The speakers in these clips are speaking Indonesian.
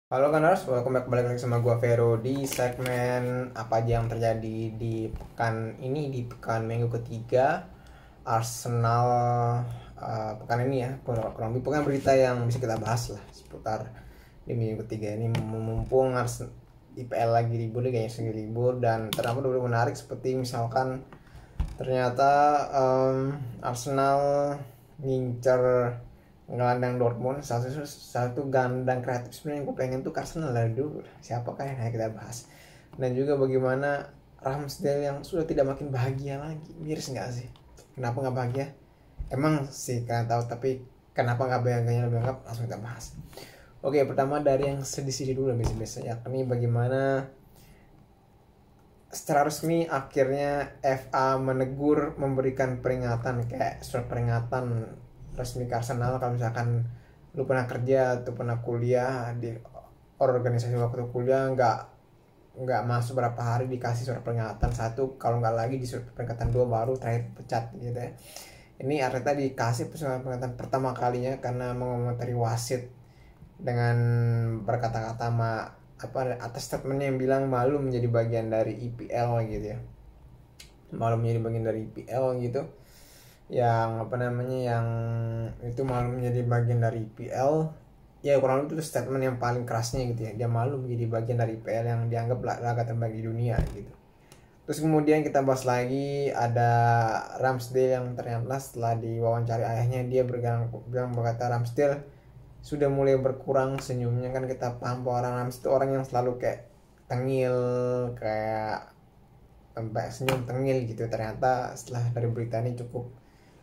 Halo Gunners, welcome back balik lagi sama gua Vero di segmen apa aja yang terjadi di pekan ini, di pekan minggu ketiga Arsenal. Pekan ini ya, kurang lebih pekan berita yang bisa kita bahas lah seputar di minggu ketiga ini. Mumpung Arsenal IPL lagi libur, kayaknya segi libur, dan terdapat beberapa menarik seperti misalkan ternyata Arsenal ngincer ngelandang Dortmund, satu gandang kreatif sebenarnya yang gue pengen tuh Arsenal dari dulu. Siapakah yang akan kita bahas? Dan juga bagaimana Ramsdale yang sudah tidak makin bahagia lagi. Miris nggak sih? Kenapa nggak bahagia? Emang sih kalian tahu, tapi kenapa nggak bahagianya lebih lengkap? Langsung kita bahas. Oke, pertama dari yang sedih-sedih dulu biasa-biasa, yakni bagaimana secara resmi akhirnya FA menegur, memberikan peringatan, kayak surat peringatan resmi ke Arsenal kalau misalkan lu pernah kerja atau pernah kuliah di organisasi waktu kuliah nggak masuk berapa hari dikasih surat peringatan satu, kalau nggak lagi di surat peringatan dua baru terakhir pecat gitu ya. Ini Arteta dikasih surat peringatan pertama kalinya karena mengomentari wasit dengan berkata-kata atas statementnya yang bilang malu menjadi bagian dari IPL gitu ya, malu menjadi bagian dari IPL gitu, yang yang itu malu menjadi bagian dari IPL ya, kurang lebih itu statement yang paling kerasnya gitu ya. Dia malu menjadi bagian dari IPL yang dianggap laga terbaik di dunia gitu. Terus kemudian kita bahas lagi ada Ramsdale yang ternyata setelah diwawancari ayahnya, dia berkata Ramsdale sudah mulai berkurang senyumnya. Kan kita paham bahwa orang Ramsdale itu orang yang selalu kayak tengil, kayak sampai senyum tengil gitu. Ternyata setelah dari berita ini cukup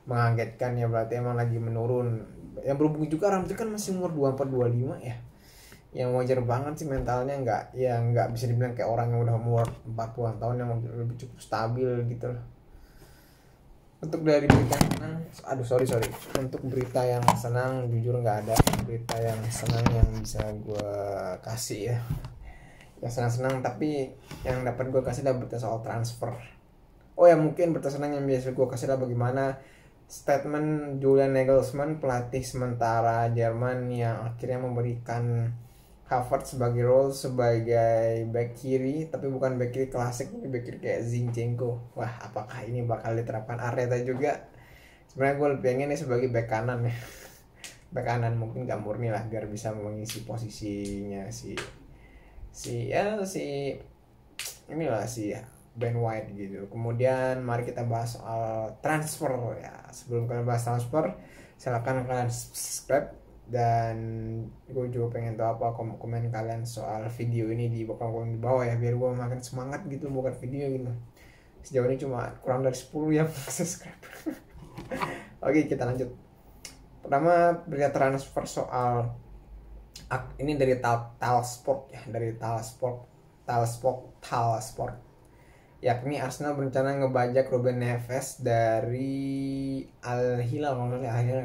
mengagetkan ya, berarti emang lagi menurun. Yang berhubung juga Ramsdale kan masih umur 24-25 ya, yang wajar banget sih mentalnya, nggak bisa dibilang kayak orang yang udah umur 40 tahun yang lebih cukup stabil gitu loh. Untuk dari berita yang senang, untuk berita yang senang jujur nggak ada berita yang senang yang bisa gue kasih ya, yang senang-senang. Tapi yang dapat gue kasih adalah berita soal transfer. Oh ya, mungkin berita senang yang biasa gue kasih adalah bagaimana statement Julian Nagelsmann, pelatih sementara Jerman, yang akhirnya memberikan Havertz sebagai back kiri, tapi bukan back kiri klasik, tapi back kiri kayak Zinchenko. Wah, apakah ini bakal diterapkan Arteta juga? Sebenarnya gue lebih pengen nih sebagai back kanan ya. Back kanan mungkin gak murni lah, biar bisa mengisi posisinya si inilah si Ben White gitu. Kemudian mari kita bahas soal transfer ya. Sebelum kalian bahas transfer, silakan kalian subscribe, dan gue juga pengen tahu apa komen kalian soal video ini di komen di bawah ya, biar gue makin semangat gitu buat video gitu. Sejauh ini cuma kurang dari 10 yang subscribe. Oke, kita lanjut. Pertama, berita transfer soal ini dari Talsport ya, dari Talsport, yakni Arsenal berencana ngebajak Ruben Neves dari Al Hilal.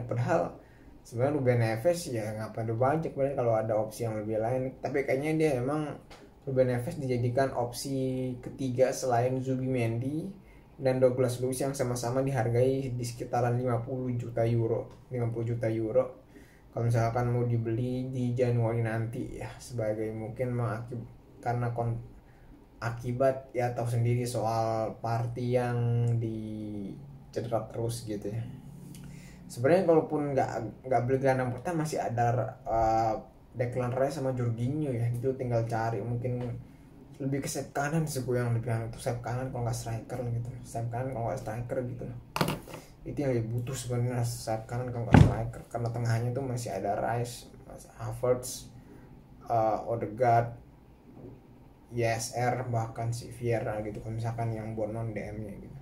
Padahal sebenarnya Ruben Neves ya ngapain dibajak, padahal kalau ada opsi yang lebih lain. Tapi kayaknya dia emang Ruben Neves dijadikan opsi ketiga selain Zubimendi dan Douglas Luiz yang sama-sama dihargai di sekitaran 50 juta euro kalau misalkan mau dibeli di Januari nanti ya, sebagai mungkin karena akibat ya tahu sendiri soal Partey yang cedera terus gitu ya. Sebenarnya kalaupun nggak beli gelandang pertama masih ada Declan Rice sama Jorginho ya, itu tinggal cari mungkin lebih ke sayap kanan sih, gue yang lebih untuk sayap kanan kalau nggak striker gitu, sayap kanan kalau nggak striker gitu. Itu yang lebih butuh sebenarnya, sayap kanan kalau nggak striker, karena tengahnya tuh masih ada Rice, Havertz, Odegaard, YSR, bahkan si Vieira gitu kalau misalkan yang buat non DM nya gitu.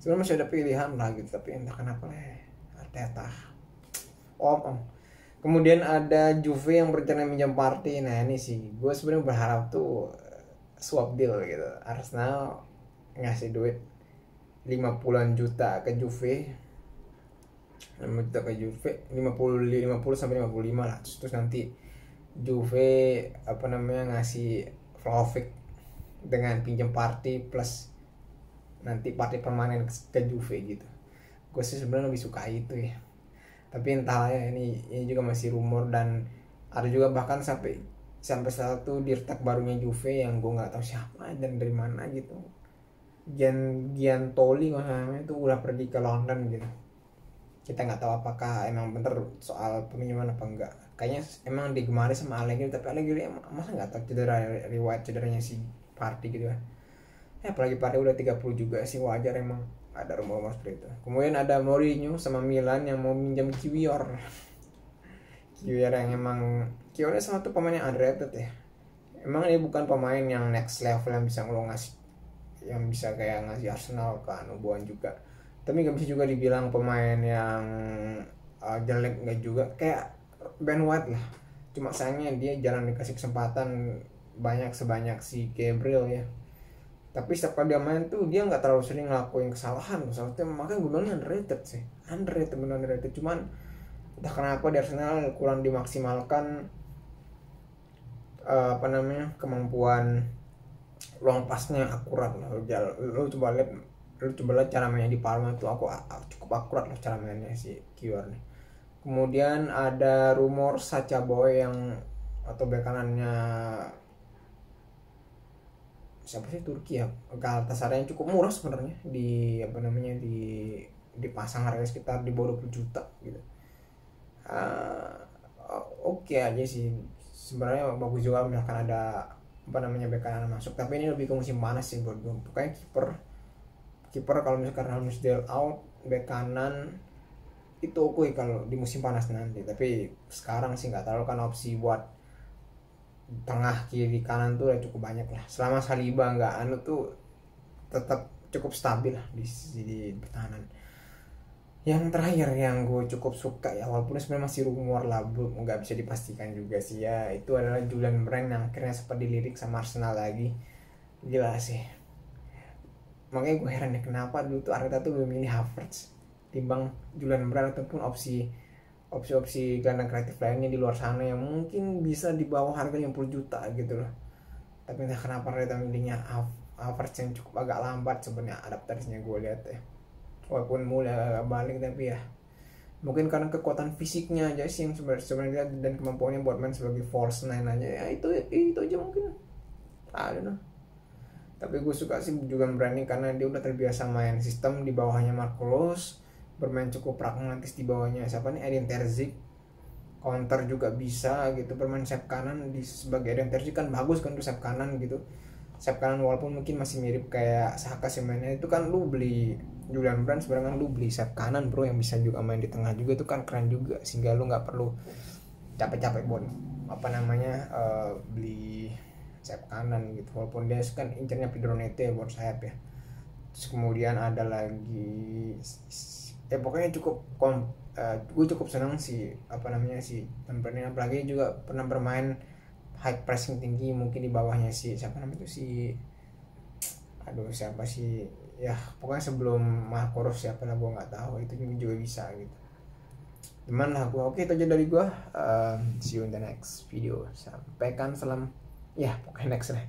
Sebenarnya masih ada pilihan lah gitu, tapi entah kenapa Arteta Kemudian ada Juve yang berencana minjam Partey. Nah ini sih gue sebenarnya berharap tuh swap deal gitu, Arsenal ngasih duit 50 juta ke Juve, 50 sampai 55 lah. Terus nanti Juve ngasih Vlahovic dengan pinjam Partey plus nanti Partey permanen ke Juve gitu. Gue sih sebenarnya lebih suka itu ya, tapi entah ya, ini juga masih rumor, dan ada juga bahkan sampai sampai saat itu dirtak barunya Juve yang gue nggak tahu siapa dan dari mana gitu. Giantoli namanya itu udah pergi ke London gitu. Kita nggak tahu apakah emang bener soal peminjaman apa enggak. Kayaknya emang digemari sama Allegri, tapi Allegri masa nggak tahu riwayat cederanya si Partey gitu kan. Apalagi Partey udah 30 juga sih, wajar emang ada rumor-rumor seperti itu. Kemudian ada Mourinho sama Milan yang mau minjam Kiwior. Kiwior yang emang Kiwior sama tuh pemain yang underrated ya. Emang dia bukan pemain yang next level yang bisa ngasih, yang bisa kayak ngasih Arsenal ke Anubuan juga, tapi nggak bisa juga dibilang pemain yang jelek, nggak juga kayak Ben White lah. Cuma sayangnya dia jarang dikasih kesempatan banyak sebanyak si Gabriel ya. Tapi setiap kali dia main tuh dia nggak terlalu sering ngelakuin kesalahan, makanya gue bilang underrated sih, underrated. Cuman entah kenapa di Arsenal kurang dimaksimalkan kemampuan long passnya akurat lah. Lu coba lihat cara mainnya di Parma tuh cukup akurat lah cara mainnya si Kiwior nih. Kemudian ada rumor Sacha Boey yang atau bek kanannya siapa sih, Turki ya, Galatasaray yang cukup murah sebenarnya, dipasang harga sekitar di bawah 20 juta gitu. Oke aja sih sebenarnya, bagus juga misalkan ada bek kanan masuk, tapi ini lebih ke musim panas sih buat gue. Pokoknya kiper kalau misalkan Ramsdale out, bek kanan itu oke kalau di musim panas nanti. Tapi sekarang sih nggak terlalu, kan opsi buat tengah kiri kanan tuh udah cukup banyak lah. Selama Saliba nggak tuh tetap cukup stabil lah di pertahanan. Yang terakhir yang gue cukup suka ya, walaupun sebenarnya masih rumor lah, nggak bisa dipastikan juga sih ya, itu adalah Julian Brand yang akhirnya sempat dilirik sama Arsenal lagi. Gila sih, makanya gue heran ya kenapa dulu tuh Arteta tuh memilih Havertz timbang Julian Brand ataupun opsi gelandang kreatif lainnya di luar sana yang mungkin bisa di bawah harga 50 juta gitu loh. Tapi entah kenapa Arteta milihnya Havertz yang cukup agak lambat sebenarnya adaptasinya gue lihat ya. Walaupun mulai agak balik, tapi ya mungkin karena kekuatan fisiknya aja sih yang sebenarnya dan kemampuannya buat main sebagai false nine aja ya, itu aja mungkin. I don't know. Tapi gue suka sih juga berani karena dia udah terbiasa main sistem di bawahnya Marco Reus, bermain cukup pragmatis di bawahnya siapa nih, Edin Terzic, counter juga bisa gitu, bermain sayap kanan sebagai Edin Terzic kan bagus kan tuh sayap kanan gitu. Sayap kanan walaupun mungkin masih mirip kayak Saka sih mainnya, itu kan lu beli Julian Brand sebenarnya lu beli sayap kanan bro yang bisa juga main di tengah juga, itu kan keren juga, sehingga lu nggak perlu capek-capek buat beli sayap kanan gitu, walaupun dia kan incernya Pedro Neto ya buat sayap ya. Terus kemudian ada lagi pokoknya gue cukup senang si Tempelnya, apalagi juga pernah bermain high pressing tinggi mungkin di bawahnya siapa sih ya, pokoknya sebelum Marco Reus siapa lah gue nggak tahu, itu juga bisa gitu. Cuman lah gue oke, itu aja dari gue. See you in the next video. Sampaikan salam ya, pokoknya next deh.